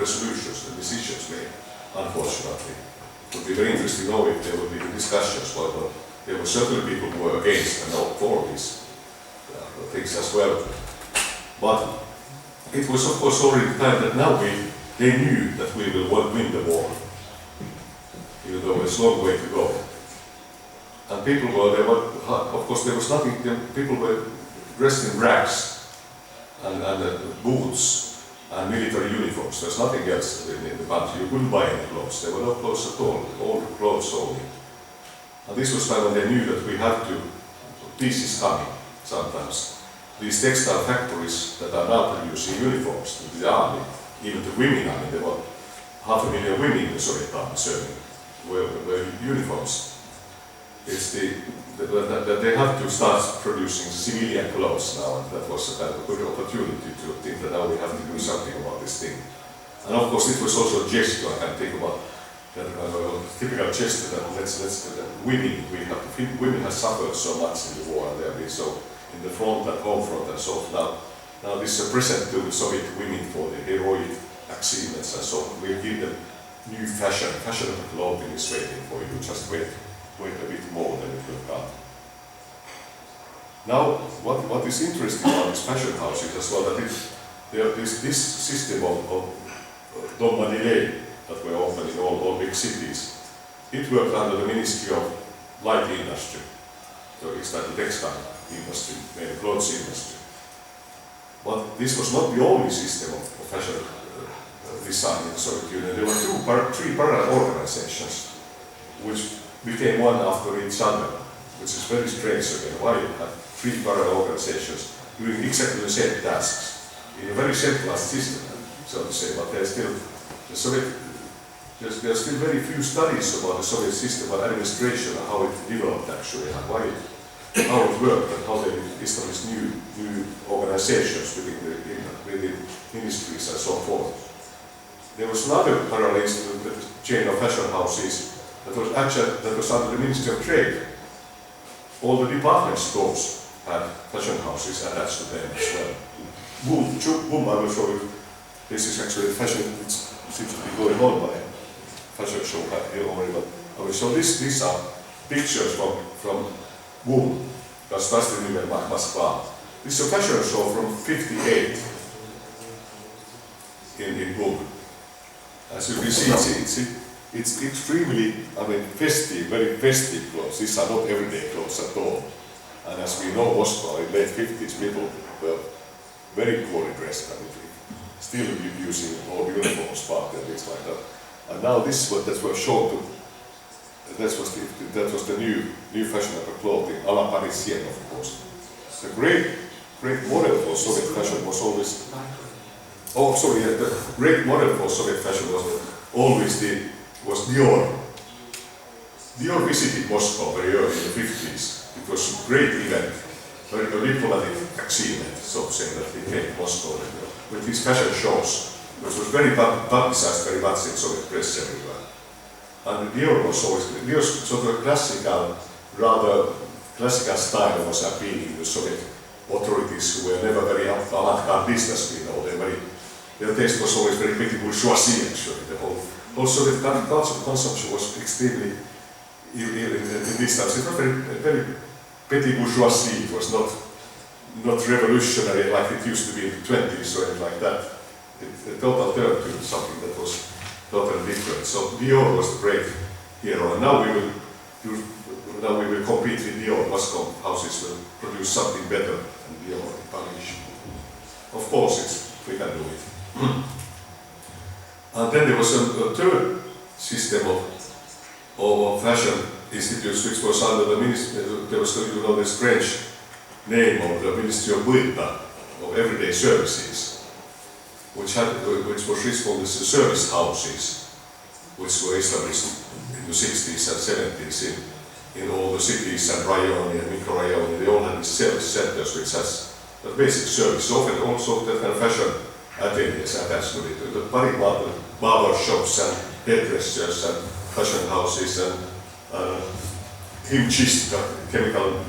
resolutions and decisions made, unfortunately. It would be very interesting to know if there would be discussions, but there were certainly people who were against and not for these things as well. But it was of course already the time that now they knew that we will win the war, even though there's a long way to go. And people of course there was nothing, people were dressed in rags and boots and military uniforms. There's nothing else in the country. You couldn't buy any clothes. There were no clothes at all clothes only. And this was time when they knew that we had to, peace is coming sometimes. These textile factories that are now producing uniforms to the army, even the women, I mean there were 500,000 women in the Soviet army serving, were uniforms. It's that they have to start producing civilian clothes now, and that was a kind of a good opportunity to think that now we have to do something about this thing. And of course it was also a gesture. I can think about that typical gesture that women have suffered so much in the war, and they have been so in the front and home front and so on. Now this is a present to the Soviet women for the heroic achievements and so on. We give them new fashionable clothing is waiting for you. Just wait a bit more than it will come. Now, what is interesting about these fashion houses as well, that this system of Nomenklatura that were open in all big cities, it worked under the Ministry of Light Industry, so it's like the textile industry, maybe clothes industry. But this was not the only system of fashion design in the Soviet Union. There were three parallel organizations which became one after each other, which is very strange again. Why you have three parallel organizations doing exactly the same tasks in a very centralized system, so to say, but there's still very few studies about the Soviet system of administration and how it developed actually, and how it worked and how they established new organizations within ministries and so forth. There was another parallel chain of fashion houses that was under the Ministry of Trade. All the department stores had fashion houses attached to them as well. Boom, I will show you. This is actually fashion, it seems to be going on by a fashion show here already, but I will show these are pictures from Boom, Gostasty Nivel Moskva. This is a fashion show from '58 in Boom. As you can see, it's extremely, festive, very festive clothes. These are not everyday clothes at all. And as we know, Moscow in late 50s, people were very poorly dressed, still using old uniforms, part and things like that. And now this is what that was shown to. That was the new fashionable clothing, a la Parisienne, of course. The great model for Soviet fashion was always. The great model for Soviet fashion was Dior. Dior visited Moscow very early in the 50s. It was a great event, very diplomatic achievement, so to say, that he came to Moscow with his fashion shows, which was very publicized very much in Soviet press everywhere. And Dior was always, Dior's sort of rather classical style was appealing to Soviet authorities who were never very avant-garde business people. Their taste was always very petit bourgeoisie actually. The whole Soviet culture consumption was extremely, in these times, it was very petit bourgeoisie. It was not revolutionary like it used to be in the 20s or anything like that. It total turned to something that was totally different. So Dior was the great hero, and now we will compete with Dior. Moscow houses will produce something better than Dior in Paris. Of course, we can do it. And then there was a third system of fashion institutes which was under the ministry. There was this French name of the Ministry of Cultúra, of Everyday Services, which was responsible as the service houses, which were established in the 60s and 70s in all the cities and rayoni and micro-rayoni. They all had these service centers which has the basic service, often also that kind of fashion ateliers attached to it. The barber shops and hairdressers and fashion houses and chemical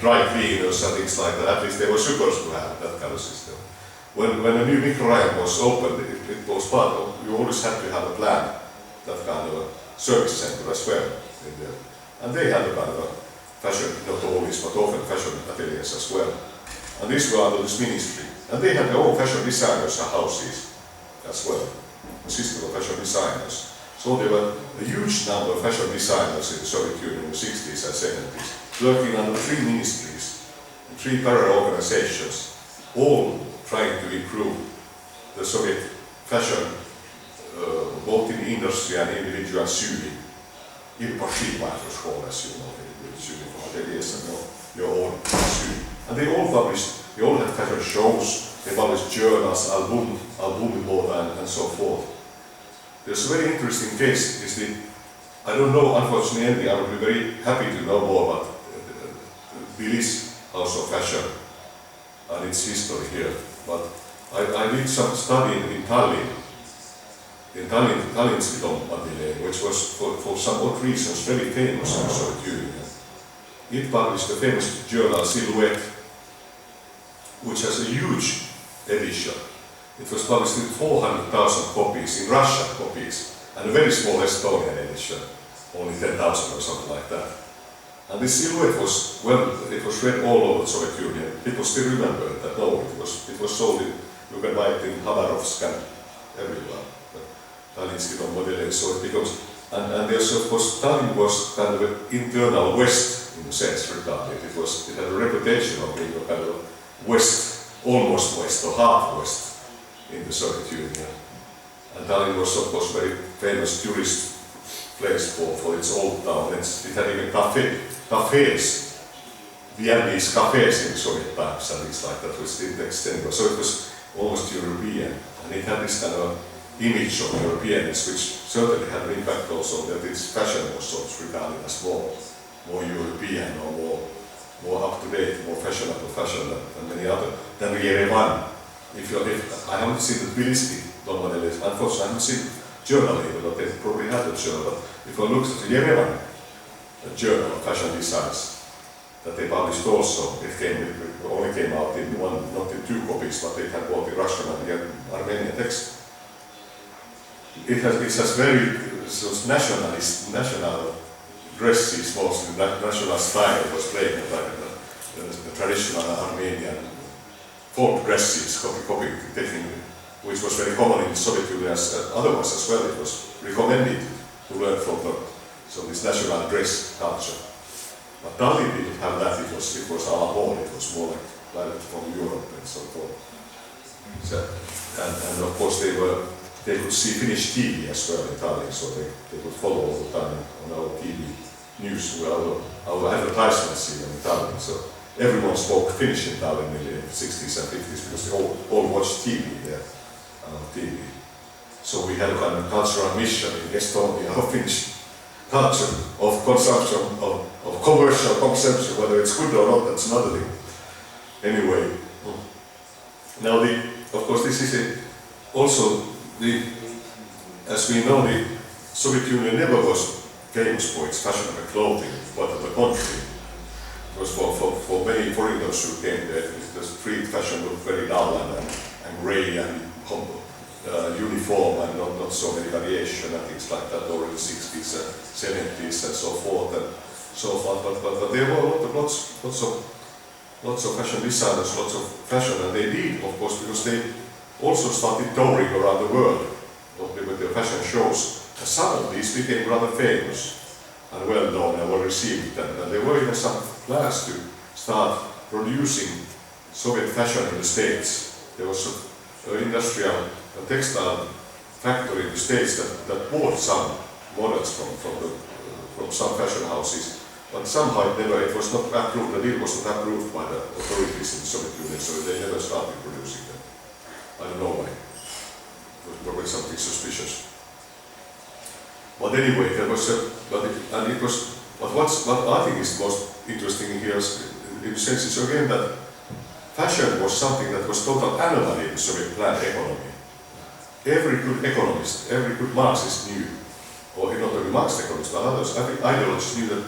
dry cleaners and things like that. At least they were supposed to have that kind of system. when a new microraya was opened, it was part of, you always had to have a plan, that kind of a service center as well. And they had a kind of a fashion, not always, but often fashion ateliers as well. And these were under this ministry. And they had their own fashion designers and houses as well, a system of fashion designers. So there were a huge number of fashion designers in the Soviet Union in the 60s and 70s, working under 3 ministries, 3 parallel organizations, all trying to improve the Soviet fashion, both in industry and individual sewing. In Pashima, it was called, as you know, sewing from ateliers and your own sewing. And they all published, they all had fashion shows, they published journals, album and so forth. There's a very interesting case, is the, I don't know, unfortunately, I would be very happy to know more about Bielis House of Fashion and its history here. But I did some study in Tallinn, Tallinn's Atelier, which was for some odd reasons very famous in the Soviet Union. It published a famous journal, Silhouette, which has a huge edition. It was published in 400,000 copies, in Russian copies, and a very small Estonian edition, only 10,000 or something like that. And this Silhouette was, well, it was read all over the Soviet Union. People still remember it, that no, it was sold in, you can buy it in Khabarovsk and everywhere. Tallinn's model, so it becomes, and there's of course, Tallinn was kind of an internal West in a sense regarded. It had a reputation of being a kind of West, almost West or half West in the Soviet Union. And Tallinn was of course a very famous tourist place for its old town. It had even cafes, Viennese cafes in Soviet times and things like that, which didn't extend. So it was almost European, and it had this kind of image of Europeanness, which certainly had an impact also that its fashion was sort of regarded as more European or more up-to-date, more fashionable fashion than many other, than Yerevan. I haven't seen the Tbilisi Nomenklatura, unfortunately I haven't seen the journal even, but they probably had a journal, but if one looks at the Yerevan, a journal of fashion designs, that they published also, it only came out in one, not in 2 copies, but they had both the Russian and the Armenian text. It has very national dresses, mostly national style was playing like the traditional Armenian folk dresses, which was very common in the Soviet Union. Otherwise as well, it was recommended to learn from this national dress culture. But Tallinn didn't have that. It was a la mode. It was more like from Europe and so forth. So, and of course they could see Finnish TV as well in Tallinn, so they could follow all the time on our TV news, our advertisements even in Tallinn. So everyone spoke Finnish in Tallinn in the 60s and 50s because they all watched TV there, TV. So we had a kind of cultural mission in Estonia of Finnish culture, of consumption, of commercial consumption, whether it's good or not, that's another thing. Anyway, now of course this is also as we know, the Soviet Union never was famous for its fashionable clothing, but on the contrary, it was for many foreigners who came there, the street fashion looked very dull and grey and uniform and not so many variation and things like that over the 60s and 70s and so forth and so on. But there were lots of fashion designers, lots of fashion, and they did, of course, because they also started touring around the world with their fashion shows. And some of these became rather famous and well known and well received. And there were even some plans to start producing Soviet fashion in the States. There was an industrial textile factory in the States that bought some models from some fashion houses. But somehow it was not approved, the deal was not approved by the authorities in the Soviet Union, so they never started producing them. I don't know why. It was probably something suspicious. But anyway, what I think is most interesting here is, in a sense, is again that fashion was something that was total anomaly in the Soviet planned economy. Every good economist, every good Marxist knew, or not only Marxist economists, but others, I think ideologists knew that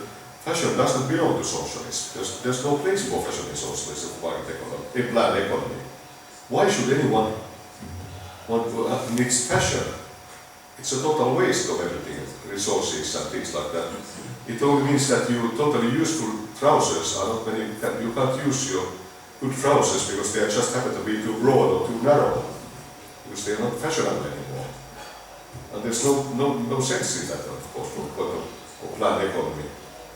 fashion doesn't belong to socialism. There's no place for fashion in socialism, market economy, in planned economy. why should anyone needs fashion? It's a total waste of everything, resources and things like that. It only means that your totally useful trousers are not many, you can't use your good trousers because they just happen to be too broad or too narrow, because they are not fashionable anymore. And there's no sense in that, of course, for planned economy.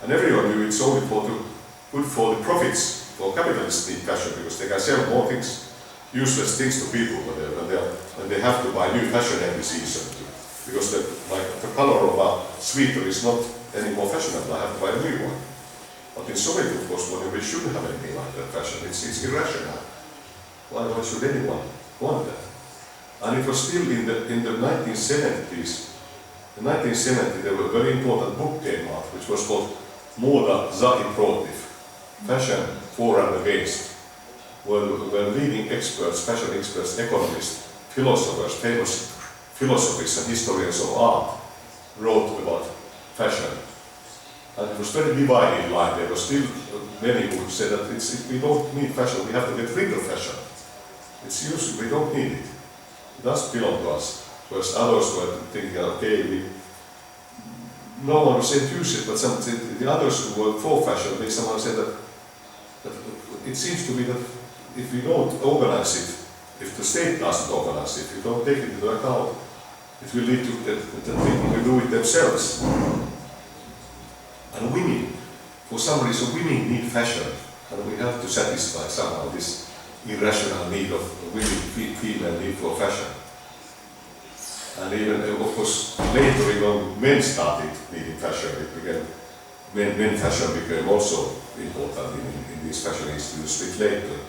And everyone knew it's only good for the profits, for capitalists need fashion, because they can sell more things, useless things to people when they have to buy new fashion every season. Because the color of a sweater is not any more fashionable, I have to buy a new one. But in Soviet, of course, we shouldn't have anything like that fashion. It's irrational. Why should anyone want that? And it was still in the 1970s. In 1970, there was a very important book came out, which was called Moda za i protiv, Fashion for and against, where leading experts, fashion experts, economists, philosophers, famous philosophers and historians of art wrote about fashion. And it was very divided line. There were still many who said that we don't need fashion, we have to get rid of fashion. It's useless, we don't need it. It doesn't belong to us. Whereas others were thinking, okay, no one was enthusiastic, but the others who were for fashion, they somehow said that it seems to be that if we don't organize it, if the state doesn't organize it, if we don't take it into account, it will lead to that people will do it themselves. And women, for some reason, women need fashion, and we have to satisfy somehow this irrational need of women, female need for fashion. And even, of course, later even men started needing fashion. It became, men fashion became also important in these fashion institutes a bit later.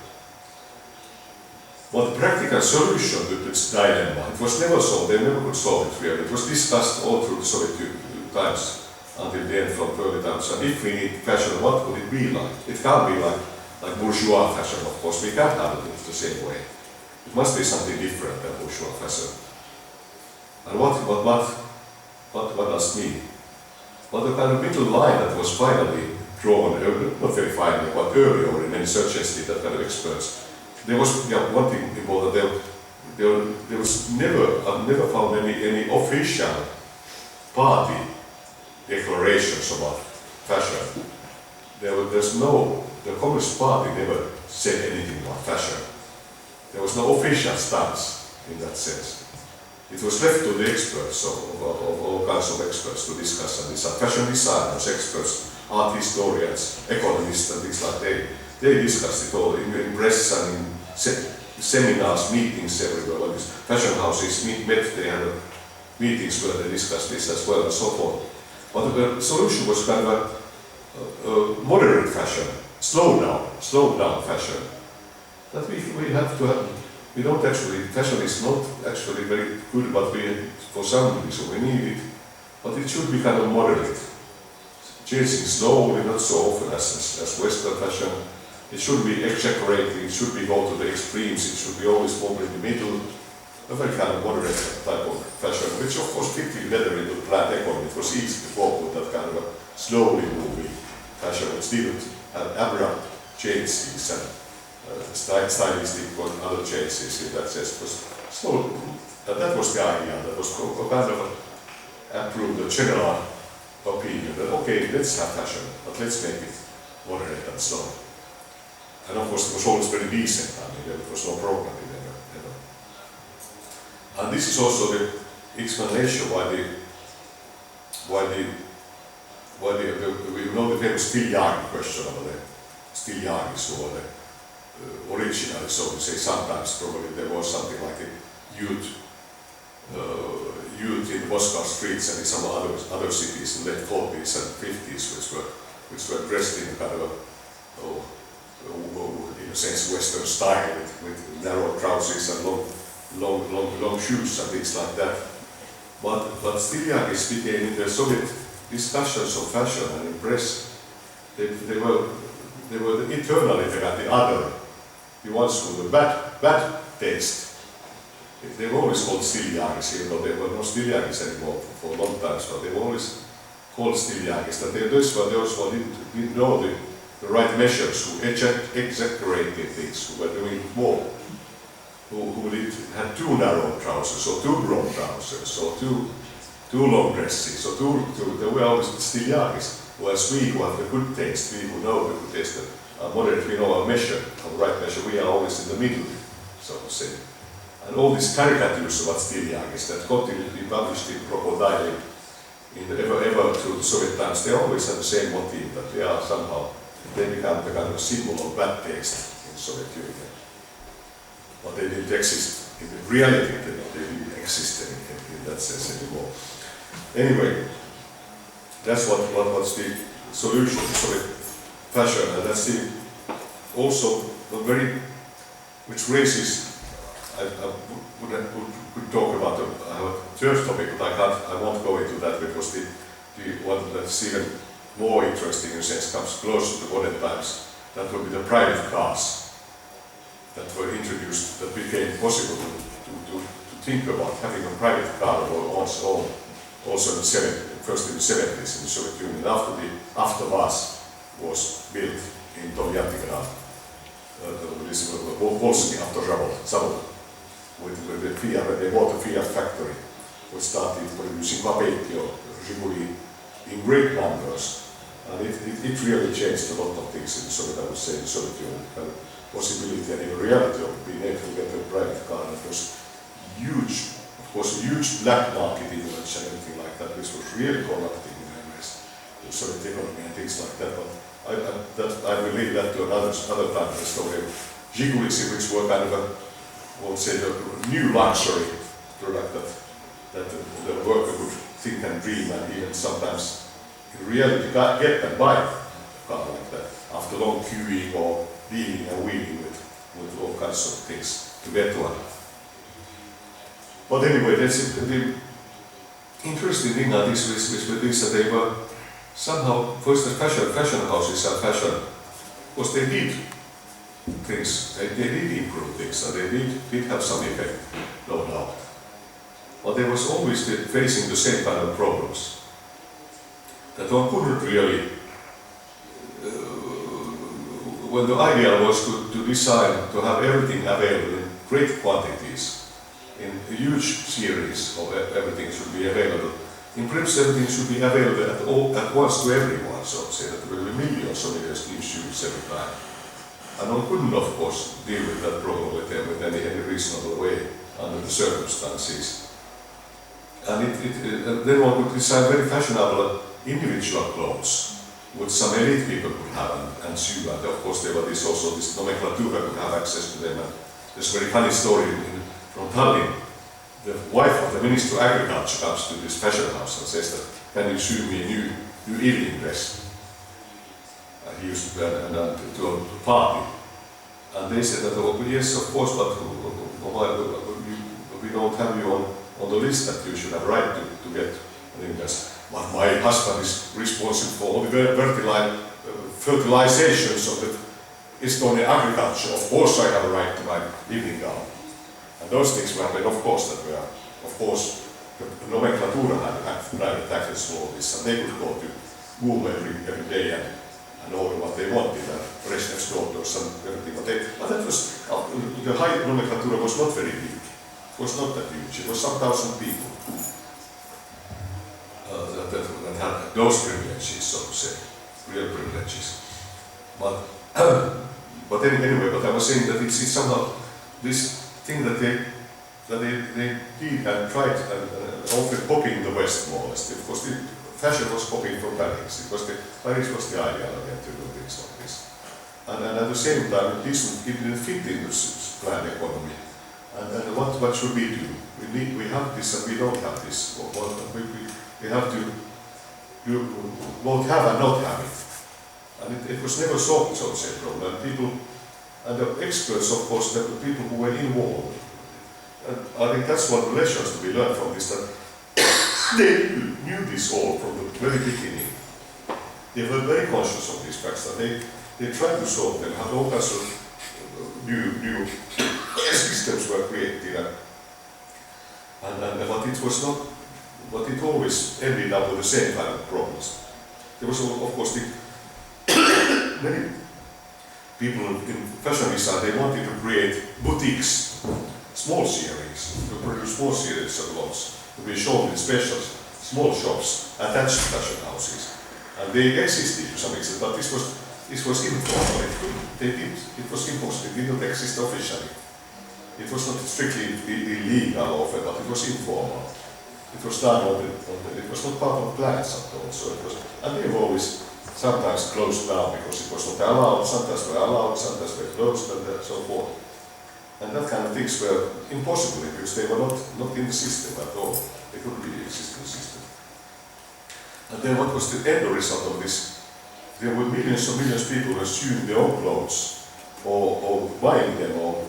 But the practical solution to this dilemma, it was never solved, they never could solve it really. It was discussed all through the Soviet times until the end from early times. And if we need fashion, what would it be like? It can't be like bourgeois fashion, of course. We can't have it the same way. It must be something different than bourgeois fashion. And what does it mean? Well, the kind of middle line that was finally drawn, not very finally, but earlier in many searches did that kind of experts. There was one thing important. There was I've never found any official party declarations about fashion. The Communist Party never said anything about fashion. There was no official stance in that sense. It was left to the experts, of all kinds of experts, to discuss and decide. Fashion designers, experts, art historians, economists and things like that. They discussed it all in press and in seminars, meetings everywhere. Like this. Fashion houses met, they had meetings where they discussed this as well and so forth. But the solution was kind of a moderate fashion, slow down fashion. That we have to have. We don't actually, fashion is not actually very good, but for some reason we need it. But it should be kind of moderate. Changing slowly, not so often as Western fashion. It shouldn't be exaggerated, it should be go to the extremes, it should be always more in the middle. A very kind of moderate type of fashion, which of course fit better into the planned economy. It was easy to cope with that kind of a slowly moving fashion, which didn't have abrupt changes and stylistic or other changes in that sense. So that was the idea, that was kind of approved the general opinion that okay, let's have fashion, but let's make it moderate and slow. And of course it was always very decent, I mean there was no problem in it ever. And this is also the explanation why the we know the famous Stiljagi question about the Stiljagis or the originally, so to say, sometimes probably there was something like a youth in the Moscow streets and in some other cities in the late 40s and 50s which were dressed in kind of in a sense Western style with narrow trousers and long shoes and things like that. But Stiljagis became in the Soviet discussions of fashion and in press, they were internally the other, the ones who were bad taste. They were always called Stiljagis, even though there were no Stiljagis anymore for a long time, but they were always called Stiljagis. That those who didn't know the right measures, who exaggerated things, who were doing more. who had too narrow trousers, or too broad trousers, or too long dresses, or they were always stiljagis. Whereas we who have the good taste, we who know the good taste, moderate, we know our measure, our right measure, we are always in the middle, so to say. And all these caricatures about stiljagis that continued to be published in crocodile ever through the Soviet times, they always have the same motif, that they are somehow, they become the kind of symbol of bad taste in the Soviet Union. But they didn't exist, in reality they didn't exist in that sense anymore. Anyway, that's what's the solution to Soviet fashion, and that's the also the very, which raises, I could talk about, I have a third topic, but I won't go into that because the one that's even more interesting in a sense comes closer to modern times. That would be the private cars that were introduced, that became possible to think about having a private car of one's own, also in the 70s, first in the 70s in the Soviet Union, after the Avtovaz was built in Tolyattigrad, this Volsky Avtozavod, with the Fiat, when they bought the Fiat factory, which started producing Papetti or Zhiguli in great numbers. And it really changed a lot of things in the Soviet, I would say, the Soviet Union. The possibility and even reality of being able to get a private car. And it was huge, of course, a huge black market influence and everything like that, which was really corrupting in many ways, the Soviet economy and things like that. But I will leave that to another time in the story of Zhigulis, which were kind of a, I would say, the new luxury product that the worker could think and dream and even sometimes in reality get and buy a car like that after long queuing or dealing and wheeling with all kinds of things to get one. But anyway, that's the interesting thing about this with this, that they were somehow, first the fashion houses and fashion, because they did things, they did improve things, and they did have some effect, no doubt. But they was always facing the same kind of problems. That one couldn't really, when the idea was to design, to have everything available in great quantities, in a huge series of everything should be available. In principle, everything should be available at once to everyone, so to say, that there will be millions of new shoes every time. And one couldn't, of course, deal with that problem with any reasonable way under the circumstances. And then one could design very fashionable individual clothes, which some elite people could have and sew. And of course, there were this Nomenklatura could have access to them. And there's a very funny story from Tallinn. The wife of the Minister of Agriculture comes to this fashion house and says that, can you sew me a new evening dress? He used to a party. And they said that, oh, yes, of course, but we don't have you on the list that you should have right to get an invest. But my husband is responsible for all the fertilizations of the Estonian agriculture. Of course I have a right to my evening gown. And those things were happening, of course, that were, of course, the Nomenklatura had private access to all this, and they could go to Google every day and order what they wanted, and Brezhnev's daughters and everything. But that was, the high Nomenklatura was not very big. It was not that huge. It was some thousand people that had those privileges, so to say, real privileges. But anyway, but I was saying that it's somehow this thing that they did and tried and often copying the West more or less. Of course, the fashion was copying from Paris. Paris was the ideology to do things like this. And at the same time, it didn't fit in this planned economy. And what should we do? We have this and we don't have this. We have to both have and not have it. And it was never solved, so to say, problem. And the experts, of course, the people who were involved. And I think that's one of the lessons to be learned from this, that they knew this all from the very beginning. They were very conscious of these facts, and they tried to solve them, had all kinds of new systems were created. But it was not, but it always ended up with the same kind of problems. There was, of course, many people in fashion design, they wanted to create boutiques small series, to produce small series of clothes, to be shown in special small shops attached to fashion houses. And they existed to some extent, but this was informal. It was impossible. It did not exist officially. It was not strictly illegal often, but it was informal. It was done it was not part of plans at all. So it was, and they were always sometimes closed down because it was not allowed. Sometimes were allowed, sometimes were closed, and so forth. And that kind of things were impossible because they were not in the system at all. They couldn't really exist in the system. And then what was the end result of this? There were millions and millions of people who assumed their own clothes or buying them or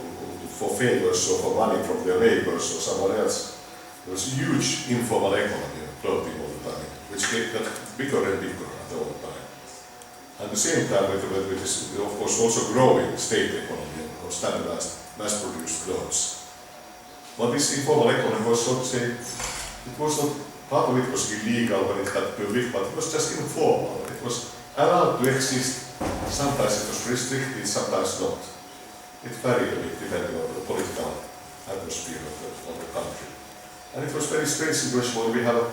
for favors or for money from their neighbors or someone else. There was a huge informal economy of clothing all the time, which got bigger and bigger at all the time. At the same time, with this, of course, also growing state economy of standardized, mass-produced clothes. But this informal economy was, so to say, it was not, part of it was illegal when it got public, but it was just informal. It was allowed to exist. Sometimes it was restricted, sometimes not. It varied a bit depending on the political atmosphere of the country. And it was a very strange situation where we have a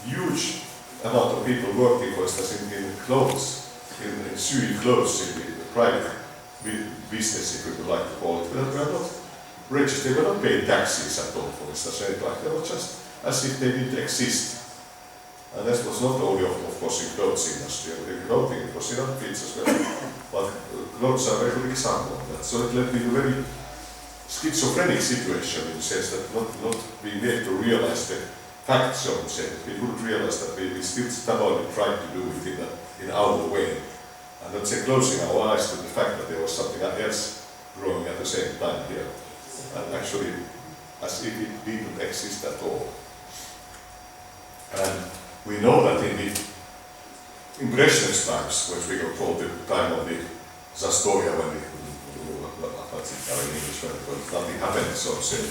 huge amount of people working, for instance, in clothes, in sewing clothes in the private business, if we would like to call it. But they were not registered, they were not paying taxes at all, for instance. They were just as if they didn't exist. And that was not only, of course, in clothes industry. In clothing, it was in other fields as well. But clothes are a very good example of that. So it led me to a very schizophrenic situation in the sense that not being able to realize the facts, so to say. We couldn't realize that we still stubbornly tried to do it in our way. And let's say closing our eyes to the fact that there was something else growing at the same time here. And actually, as if it didn't exist at all. And we know that in the Brezhnev's times, which we could call the time of the Zastoria, when in English, when nothing happened, so to say.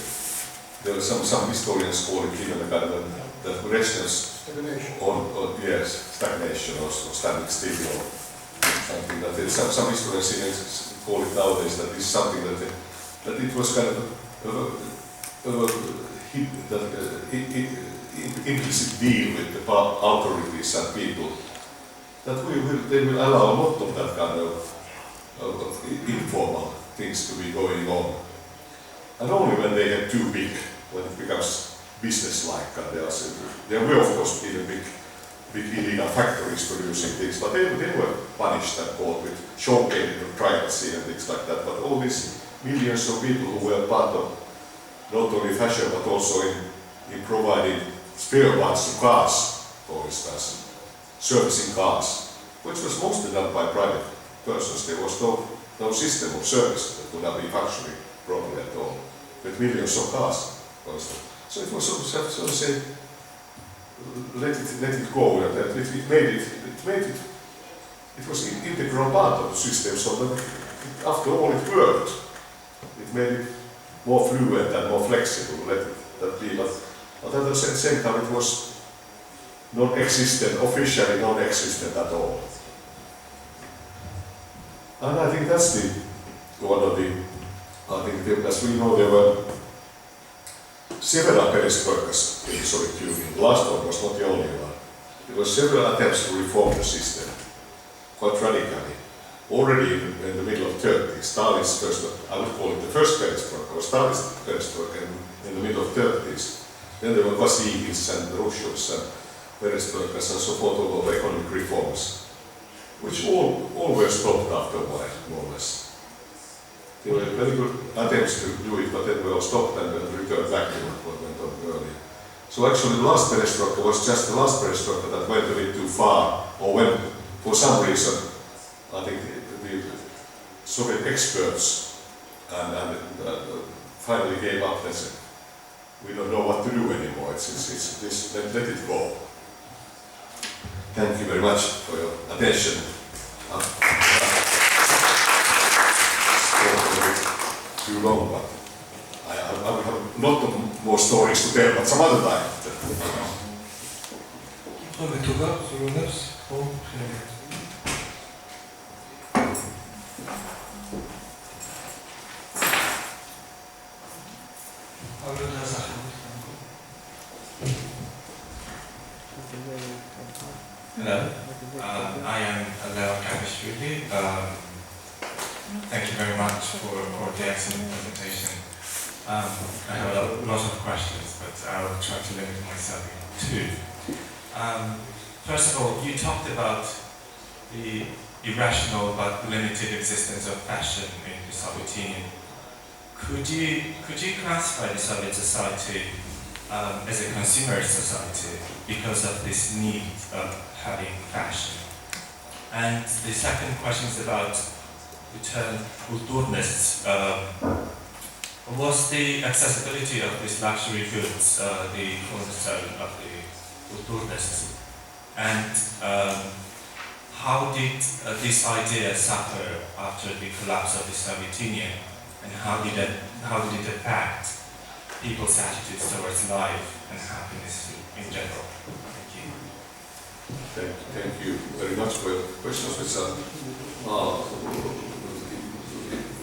There were some historians call it even a kind of the Brezhnev's stagnation. Stagnation or standing still or something. That some historians even call it nowadays that this is something that it was kind of implicit deal with the authorities and people that they will allow a lot of that kind of informal things to be going on. And only when they get too big, when it becomes business-like, there were of course even big illegal factories producing things, but they were punished and caught with showcasing of trials and things like that. But all these millions of people who were part of not only fashion but also in providing spare parts to cars, for instance, servicing cars, which was mostly done by private persons. There was no system of service that would not be functioning properly at all, with millions of cars, for instance. So it was so to say, let it go, and it was an integral part of the system, so that after all it worked. It made it more fluent and more flexible, let that be, but at the same time it was non-existent, officially non-existent at all. And I think that's one of the, as we know, there were several perestroikas in the Soviet Union. The last one was not the only one. There were several attempts to reform the system, quite radically. Already in the middle of the 30s, Stalin's first, I would call it the first perestroika, or Stalin's perestroika in the middle of the 30s. Then there were Vasiliv's and Rushev's and perestroikas and so forth, all of economic reforms, which all were stopped after a while, more or less. There were very good attempts to do it, but then they were stopped and returned back to what went on earlier. So actually the last perestroika was just the last perestroika that went a bit too far, or when, for some reason, I think the Soviet experts and finally gave up and said, we don't know what to do anymore, let it go. Thank you very much for your attention. Too long, but I will have a lot of more stories to tell, but some other time. Hello, I am Leo Kavishvili. Thank you very much for the excellent presentation. I have a lot of questions, but I'll try to limit myself to two. First of all, you talked about the irrational but limited existence of fashion in the Soviet Union. Could you classify the Soviet society as a consumerist society because of this need of having fashion? And the second question is about the term kulturnists. Was the accessibility of these luxury goods the cornerstone of the kulturnists? And how did this idea suffer after the collapse of the Soviet Union? And how did it affect people's attitudes towards life and happiness in general? Thank you. Thank you very much for your questions, which are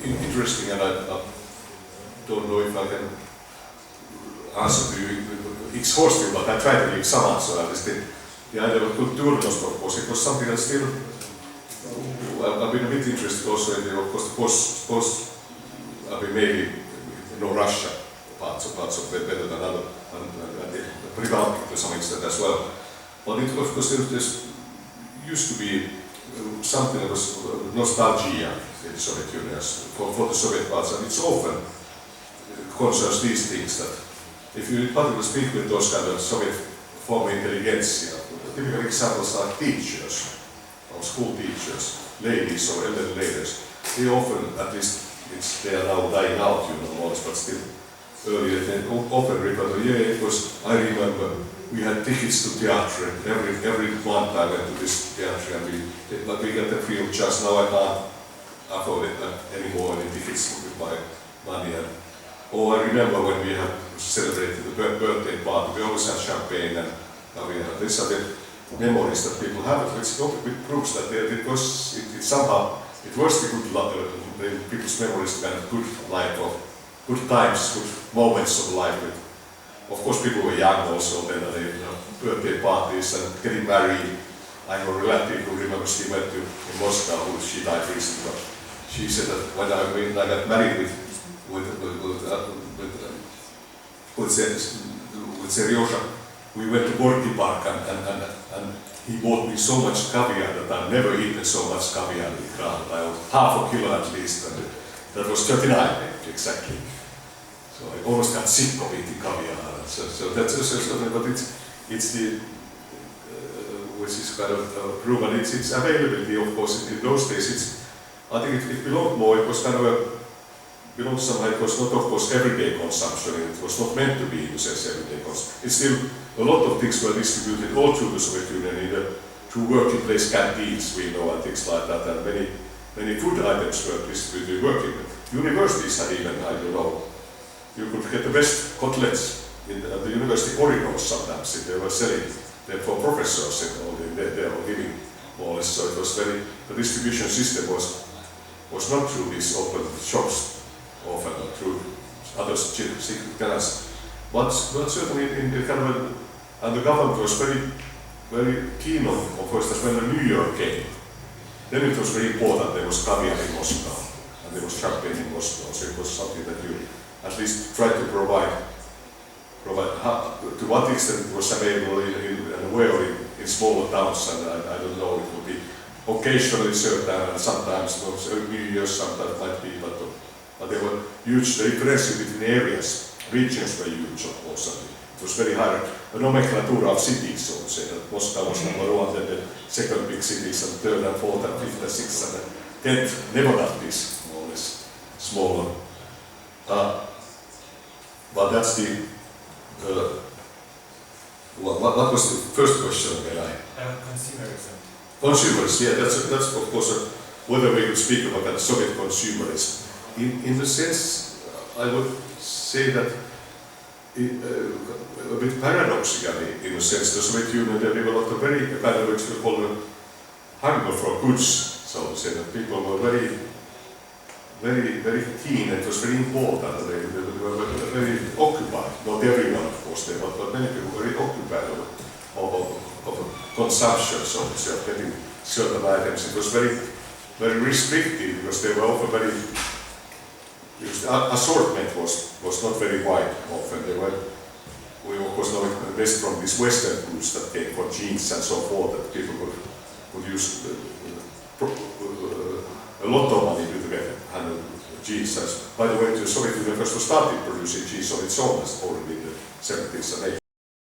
interesting, and I don't know if I can answer to you exhaustively, but I try to give some answer. At least the idea of kulturnost, of course, it was something that still I've been a bit interested also in the, of course, post I mean, maybe Russia parts of better than other, and pre-Baltic to some extent as well. But it, of course, there used to be something that was nostalgia in the Soviet Union for the Soviet parts, and it's often concerns these things that if you in particular speak with those kind of Soviet former intelligentsia, typical examples are teachers, or school teachers, ladies or elderly ladies, they often, at least they are now dying out, you know, most, but still earlier they often refer to, yeah, it was, I remember, we had tickets to theatre, every month I went to this theatre, and we get the free of charge. Now I can't afford it anymore, any tickets with my money. And, I remember when we had celebrated the birthday party, we always had champagne, and these are the memories that people have, which proves that it was the good people's memories, kind of good life, of good times, good moments of life. Of course, people were young also then, they birthday parties and getting married. I have a relative who remembers she went to Moscow, she died recently, but she said that when I got married with Serioja, we went to Gorky Park and he bought me so much caviar that I've never eaten so much caviar in Gronow. I was half a kilo at least, and that was 39 exactly. So I almost got sick of eating caviar. So that's something, but it's the which is kind of proven. It's availability, of course. In those days, I think it belonged more. It was kind of belonged somehow. It was not, of course, everyday consumption. It was not meant to be in a sense everyday consumption. It's still a lot of things were distributed all through the Soviet Union, through working place canteens, we know, and things like that. And many food items were distributed working. Universities had even, I don't know, you could get the best kotlets in the university corridors sometimes. They were selling them for professors and all they were giving more or less. So it was the distribution system was not through these open shops often, or through other channels. But certainly in the kind of, and the government was very keen on, of course, that when the New Year came, then it was very important there was caviar in Moscow, and there was champagne in Moscow, so it was something that you at least tried to provide to what extent it was available and where in smaller towns, and I don't know, it would be occasionally certain, and sometimes New Year's sometimes might be, but there were huge differences between areas. Regions were huge, of course. It was very high. A nomenklatura of cities, so to say, that Moscow was number one, then the second big cities, and third and fourth and fifth and sixth and tenth never got this, more or less, smaller. But that's the, what was the first question again? Consumerism. Consumerism, yeah, that's of course whether we could speak about that Soviet consumerism. In the sense, I would say that a bit paradoxically, in a sense, the Soviet Union developed a very kind of what we call a hunger for goods, so to say, that people were very keen, it was very important, they were very occupied, not everyone of course, but many people were very occupied of consumption, so to say, of getting certain items. It was very restrictive because they were often because the assortment was not very wide often. We of course know it best from these Western goods that came for jeans and so forth, that people would use a lot of money to get jeans. By the way, the Soviet Union first started producing jeans on its own already in the 70s and